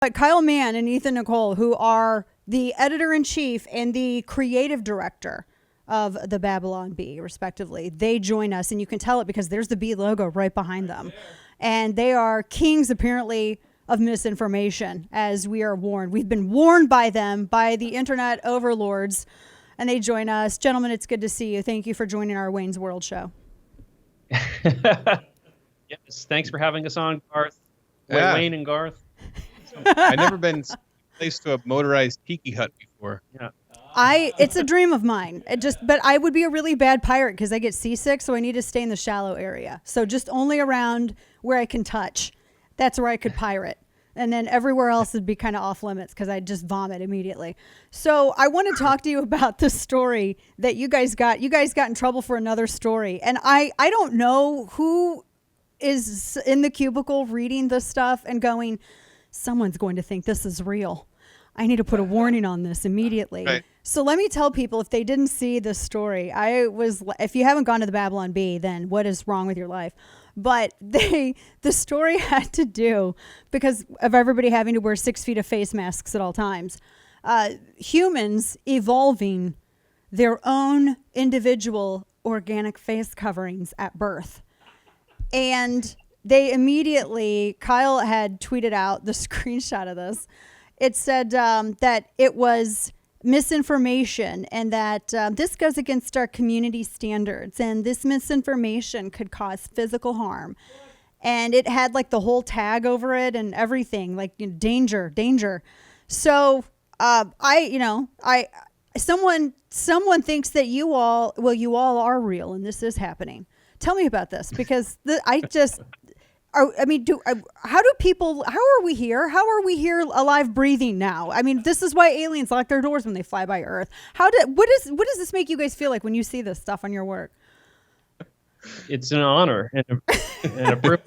But Kyle Mann and Ethan Nicole, who are the editor-in-chief and the creative director of the Babylon Bee, respectively, they join us, and you can tell it because there's the Bee logo right behind them. And they are kings, apparently, of misinformation, as we are warned. We've been warned by them, by the internet overlords, and they join us. Gentlemen, it's good to see you. Thank you for joining our Wayne's World show. Yes, thanks for having us on, Garth. Yeah. Wayne and Garth. I've never been placed to a motorized tiki hut before. Yeah. It's a dream of mine. But I would be a really bad pirate because I get seasick, so I need to stay in the shallow area. So just only around where I can touch. That's where I could pirate. And then everywhere else would be kind of off limits because I'd just vomit immediately. So I want to talk to you about the story that you guys got. You guys got in trouble for another story. And I don't know who is in the cubicle reading this stuff and going, someone's going to think this is real. I need to put a warning on this immediately. Right. So let me tell people, if they didn't see this story, if you haven't gone to the Babylon Bee, then what is wrong with your life? But the story had to do, because of everybody having to wear 6 feet of face masks at all times, humans evolving their own individual organic face coverings at birth. And they immediately, Kyle had tweeted out the screenshot of this. It said that it was misinformation and that this goes against our community standards and this misinformation could cause physical harm. And it had like the whole tag over it and everything, like, you know, danger. So someone thinks that you all are real and this is happening. Tell me about this, because how are we here? How are we here alive, breathing now? I mean, this is why aliens lock their doors when they fly by Earth. What does this make you guys feel like when you see this stuff on your work? It's an honor and a privilege.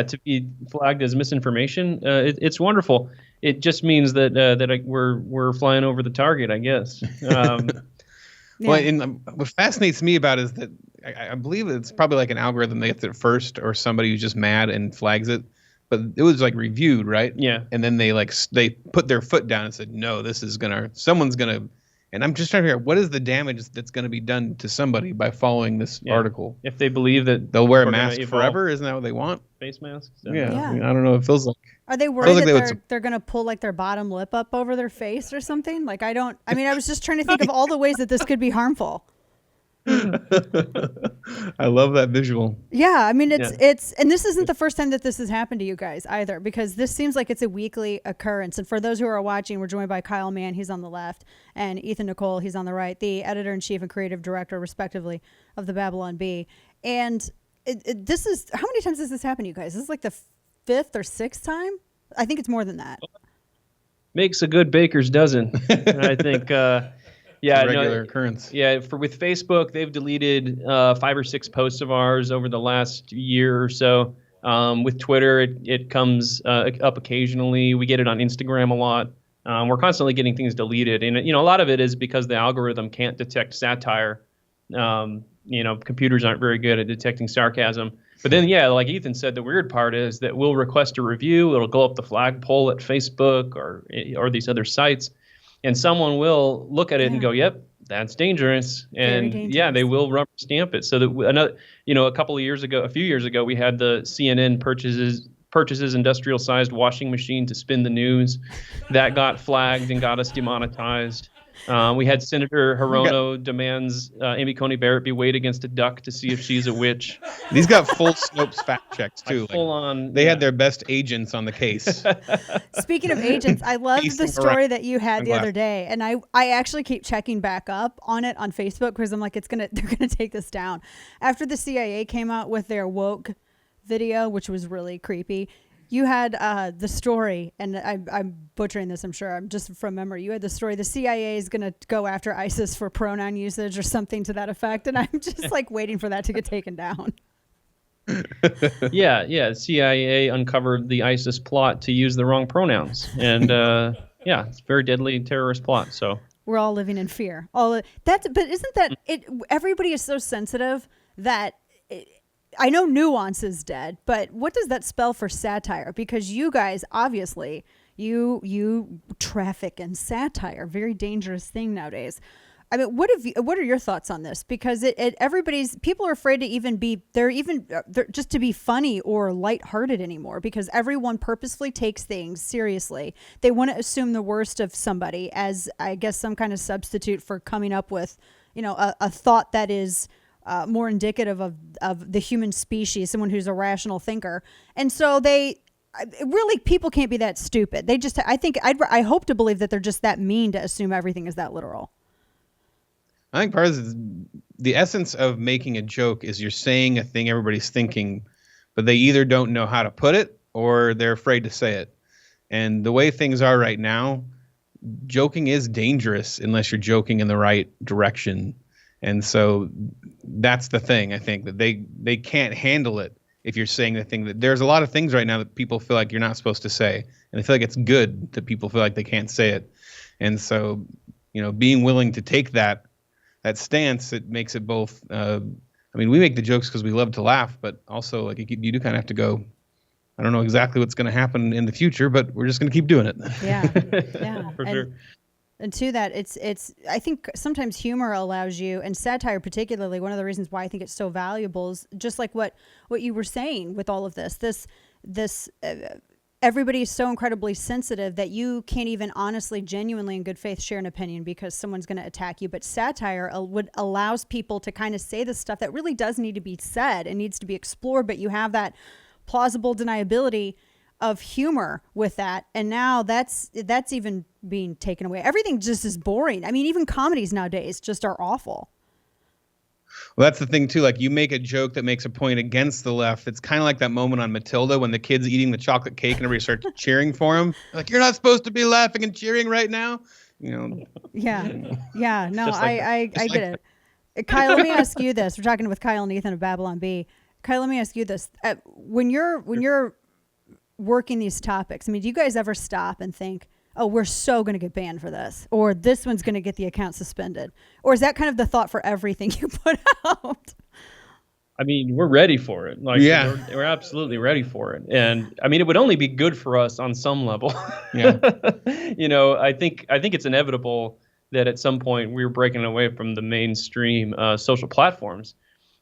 To be flagged as misinformation, it's wonderful. It just means that we're flying over the target, I guess. Yeah. Well, and what fascinates me about it is that I believe it's probably like an algorithm that gets it first, or somebody who's just mad and flags it. But it was like reviewed, right? Yeah. And then they put their foot down and said, no, someone's gonna. And I'm just trying to figure out what is the damage that's going to be done to somebody by following this article. If they believe that they'll wear a mask forever, isn't that what they want? Face masks. Yeah. I mean, I don't know. It feels like. Are they worried that they're going to pull like their bottom lip up over their face or something? Like, I was just trying to think of all the ways that this could be harmful. I love that visual. Yeah, I mean, it's and this isn't the first time that this has happened to you guys either, because this seems like it's a weekly occurrence. And for those who are watching, we're joined by Kyle Mann, he's on the left, and Ethan Nicole, he's on the right, the editor-in-chief and creative director, respectively, of the Babylon Bee. And this is, how many times has this happened to you guys? This is like the 5th or 6th time? I think it's more than that. Makes a good baker's dozen. I think. Regular occurrence. Yeah, with Facebook, they've deleted 5 or 6 posts of ours over the last year or so. With Twitter, it comes up occasionally. We get it on Instagram a lot. We're constantly getting things deleted, and a lot of it is because the algorithm can't detect satire. Computers aren't very good at detecting sarcasm. But then, like Ethan said, the weird part is that we'll request a review. It'll go up the flagpole at Facebook or these other sites. And someone will look at it and go, "Yep, that's dangerous." And dangerous. They will rubber stamp it. So that a few years ago, we had the CNN purchases industrial-sized washing machine to spin the news. That got flagged and got us demonetized. We had Senator Hirono demands Amy Coney Barrett be weighed against a duck to see if she's a witch. These got full Snopes fact checks too. Full on. They had their best agents on the case. Speaking of agents, I loved the story that you had the other day, and I actually keep checking back up on it on Facebook because I'm like, they're gonna take this down. After the CIA came out with their woke video, which was really creepy. You had the story, and I'm butchering this, I'm sure. I'm just from memory. You had the story, the CIA is going to go after ISIS for pronoun usage or something to that effect, and I'm just like waiting for that to get taken down. CIA uncovered the ISIS plot to use the wrong pronouns, and it's a very deadly terrorist plot. So we're all living in fear. But isn't that it? Everybody is so sensitive that I know nuance is dead, but what does that spell for satire? Because you guys, obviously, you traffic in satire, very dangerous thing nowadays. I mean, what are your thoughts on this? Because people are afraid to even they're just to be funny or lighthearted anymore, because everyone purposefully takes things seriously. They want to assume the worst of somebody as, I guess, some kind of substitute for coming up with, a thought that is more indicative of the human species, someone who's a rational thinker. And so people can't be that stupid. I hope to believe that they're just that mean to assume everything is that literal. I think part of the essence of making a joke is you're saying a thing everybody's thinking, but they either don't know how to put it or they're afraid to say it. And the way things are right now, joking is dangerous unless you're joking in the right direction. And so that's the thing. I think that they can't handle it if you're saying the thing that there's a lot of things right now that people feel like you're not supposed to say. And I feel like it's good that people feel like they can't say it. And so, being willing to take that stance, it makes it both. We make the jokes because we love to laugh, but also like you do kind of have to go, I don't know exactly what's going to happen in the future, but we're just going to keep doing it. Yeah. For sure. And to that, I think sometimes humor allows you, and satire particularly, one of the reasons why I think it's so valuable is just like what you were saying with all of this everybody's so incredibly sensitive that you can't even honestly, genuinely, in good faith share an opinion because someone's going to attack you. But satire allows people to kind of say the stuff that really does need to be said and needs to be explored, but you have that plausible deniability of humor with that. And now that's even being taken away. Everything just is boring. I mean, even comedies nowadays just are awful. Well, that's the thing, too. Like, you make a joke that makes a point against the left. It's kind of like that moment on Matilda when the kid's eating the chocolate cake and everybody starts cheering for him. Like, you're not supposed to be laughing and cheering right now. Yeah. No, I get it. Kyle, let me ask you this. We're talking with Kyle and Ethan of Babylon Bee. Kyle, let me ask you this. When you're working these topics, I mean, do you guys ever stop and think, oh, we're so going to get banned for this, or this one's going to get the account suspended? Or is that kind of the thought for everything you put out? I mean, we're ready for it. Like, yeah, we're absolutely ready for it. And I mean, it would only be good for us on some level. Yeah. I think it's inevitable that at some point we're breaking away from the mainstream social platforms.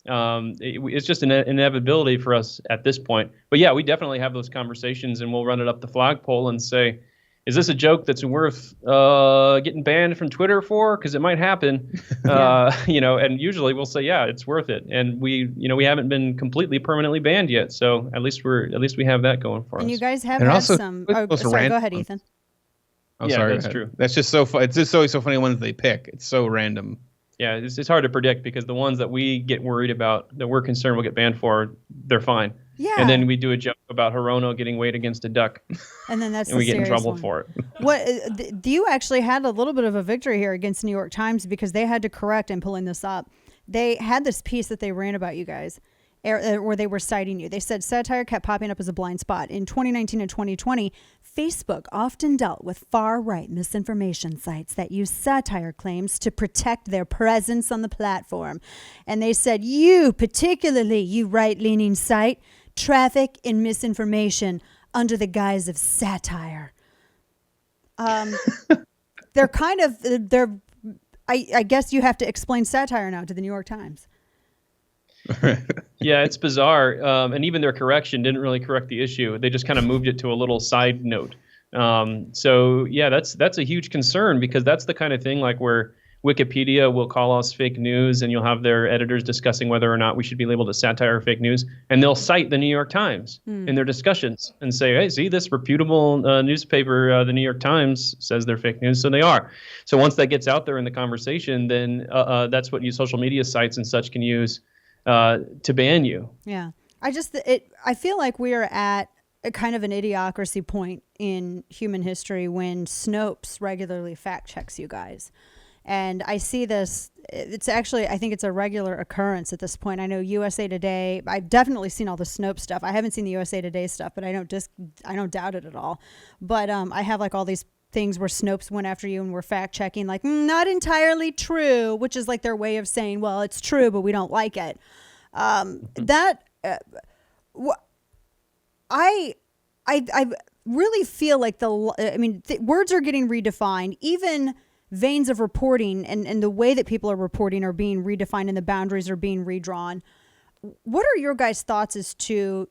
It's just an inevitability for us at this point. But yeah, we definitely have those conversations, and we'll run it up the flagpole and say, is this a joke that's worth getting banned from Twitter for? Because it might happen, and usually we'll say, yeah, it's worth it. And we haven't been completely permanently banned yet, so at least we have that going for us. And you guys have had some. Oh, sorry, go ahead, Ethan. Oh, yeah, sorry, that's true. That's just so fun. It's just always so funny ones they pick. It's so random. Yeah, it's hard to predict because the ones that we get worried about, that we're concerned will get banned for, they're fine. Yeah. And then we do a joke about Hirono getting weighed against a duck. And then that's and we get in trouble one. for it. What you actually had a little bit of a victory here against New York Times, because they had to correct, and pulling this up, they had this piece that they ran about you guys, where they were citing you. They said satire kept popping up as a blind spot. In 2019 and 2020, Facebook often dealt with far-right misinformation sites that use satire claims to protect their presence on the platform. And they said, you, particularly, you right-leaning site, traffic in misinformation under the guise of satire. They're I guess you have to explain satire now to the New York Times. Yeah, it's bizarre. And even their correction didn't really correct the issue. They just kind of moved it to a little side note. So yeah, that's a huge concern, because that's the kind of thing like where Wikipedia will call us fake news, and you'll have their editors discussing whether or not we should be labeled as satire or fake news. And they'll cite the New York Times in their discussions and say, hey, see, this reputable newspaper, the New York Times, says they're fake news. So they are. So once that gets out there in the conversation, then that's what social media sites and such can use to ban you. Yeah. I feel like we are at a kind of an idiocracy point in human history when Snopes regularly fact checks you guys. And I see this, it's actually, I think it's a regular occurrence at this point. I know USA Today, I've definitely seen all the Snopes stuff. I haven't seen the USA Today stuff, but I don't doubt it at all. But I have like all these things where Snopes went after you and were fact checking, like, not entirely true, which is like their way of saying, well, it's true, but we don't like it. That I really feel like words are getting redefined. Even veins of reporting and the way that people are reporting are being redefined and the boundaries are being redrawn. What are your guys' thoughts as to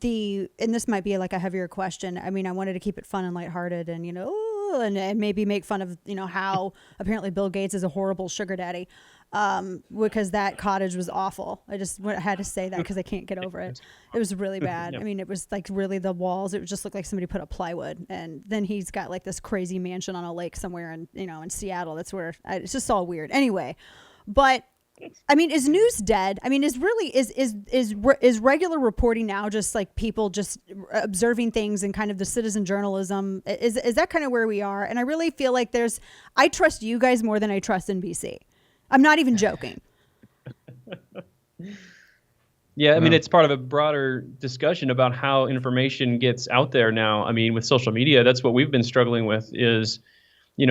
and this might be like a heavier question. I mean, I wanted to keep it fun and lighthearted and, and maybe make fun of, how apparently Bill Gates is a horrible sugar daddy. Because that cottage was awful. I just had to say that because I can't get over it. It was really bad. I mean, it was like really the walls. It just looked like somebody put up plywood. And then he's got like this crazy mansion on a lake somewhere in Seattle. That's where it's just all weird. Anyway, but I mean, is news dead? I mean, is regular reporting now just like people just observing things and kind of the citizen journalism? Is that kind of where we are? And I really feel like I trust you guys more than I trust NBC. I'm not even joking. Yeah, I mean, it's part of a broader discussion about how information gets out there now. I mean, with social media, that's what we've been struggling with is,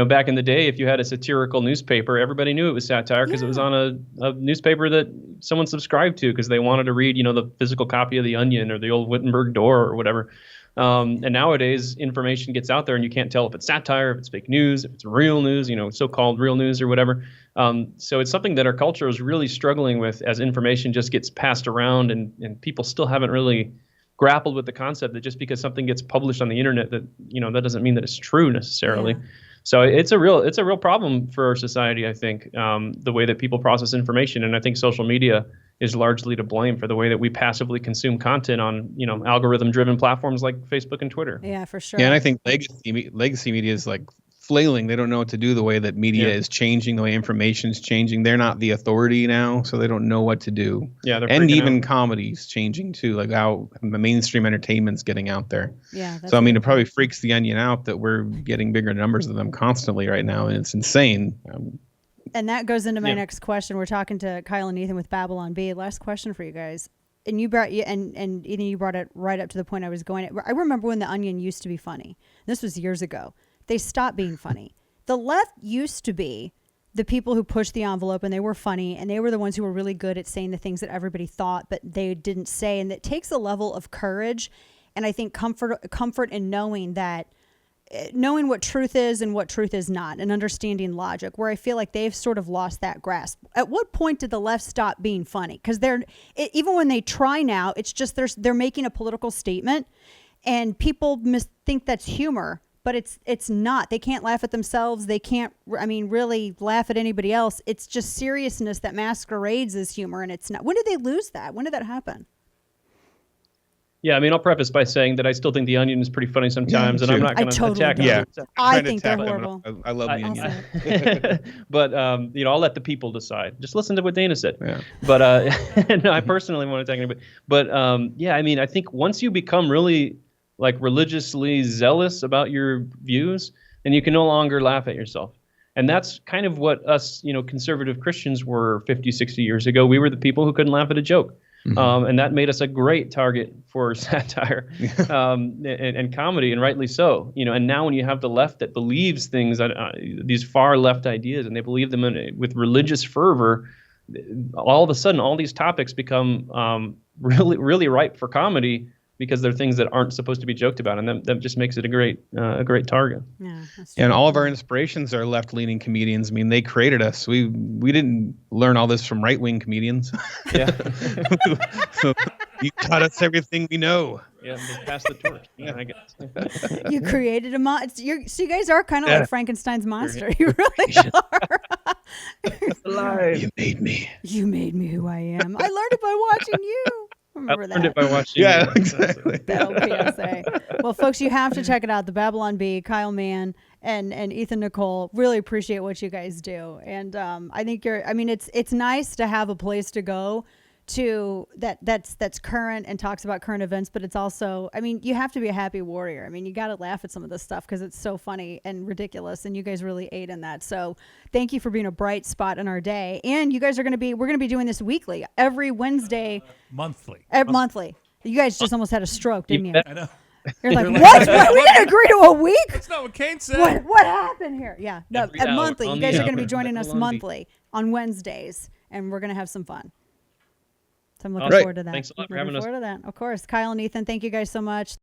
back in the day, if you had a satirical newspaper, everybody knew it was satire because it was on a newspaper that someone subscribed to because they wanted to read, the physical copy of The Onion or the old Wittenberg Door or whatever. And nowadays, information gets out there and you can't tell if it's satire, if it's fake news, if it's real news, so-called real news or whatever. So it's something that our culture is really struggling with as information just gets passed around and people still haven't really grappled with the concept that just because something gets published on the internet that, that doesn't mean that it's true necessarily. Yeah. So it's a real problem for our society, I think, the way that people process information. And I think social media is largely to blame for the way that we passively consume content on, algorithm-driven platforms like Facebook and Twitter. Yeah, for sure. Yeah, and I think legacy media is like flailing. They don't know what to do the way that media is changing, the way information is changing. They're not the authority now, so they don't know what to do. Yeah, and even comedy's changing too, like how mainstream entertainment's getting out there. Yeah. So I mean, it probably freaks the Onion out that we're getting bigger numbers of them constantly right now, and it's insane. And that goes into my next question. We're talking to Kyle and Ethan with Babylon Bee. Last question for you guys. And you brought and Ethan, you brought it right up to the point I was going. I remember when the Onion used to be funny. This was years ago. They stopped being funny. The left used to be the people who pushed the envelope and they were funny and they were the ones who were really good at saying the things that everybody thought but they didn't say. And it takes a level of courage and I think comfort in knowing what truth is and what truth is not and understanding logic, where I feel like they've sort of lost that grasp. At what point did the left stop being funny? Because even when they try now, it's just they're making a political statement and people think that's humor. But it's not. They can't laugh at themselves. They can't, really laugh at anybody else. It's just seriousness that masquerades as humor, and it's not. When did they lose that? When did that happen? Yeah, I'll preface by saying that I still think The Onion is pretty funny sometimes, and I'm not going to attack them. Yeah, I think they're horrible. I love The Onion. But, I'll let the people decide. Just listen to what Dana said. Yeah. But no, I personally want to attack anybody. But, I think once you become really like religiously zealous about your views, and you can no longer laugh at yourself. And that's kind of what us, conservative Christians were 50, 60 years ago. We were the people who couldn't laugh at a joke. Mm-hmm. And that made us a great target for satire and comedy, and rightly so. And now when you have the left that believes things, these far left ideas, and they believe them with religious fervor, all of a sudden all these topics become really, really ripe for comedy, because they're things that aren't supposed to be joked about, and that just makes it a great target. Yeah, and all of our inspirations are left-leaning comedians. They created us. We didn't learn all this from right-wing comedians. Yeah, you taught us everything we know. Yeah, they passed the torch. Yeah, I guess. You created a monster. So you guys are kind of like Frankenstein's monster. You really are. You made me. You made me who I am. I learned it by watching you. Remember I learned it by watching. Yeah, exactly. PSA. Well, folks, you have to check it out. The Babylon Bee, Kyle Mann, and Ethan Nicole. Really appreciate what you guys do, and I think it's nice to have a place to go to that's current and talks about current events, but it's also, you have to be a happy warrior. You got to laugh at some of this stuff because it's so funny and ridiculous, and you guys really aid in that. So thank you for being a bright spot in our day. And you guys we're going to be doing this weekly, every Wednesday. Monthly. Monthly. You guys just almost had a stroke, didn't you? I know. You're like, what? We didn't agree to a week? That's not what Kane said. What happened here? Yeah. No, monthly. You guys are going to be joining us Babylon Bee. monthly on Wednesdays, and we're going to have some fun. So I'm looking Awesome. forward to that. Thanks a lot for Looking having us. forward to that. Of course. Kyle and Ethan, thank you guys so much.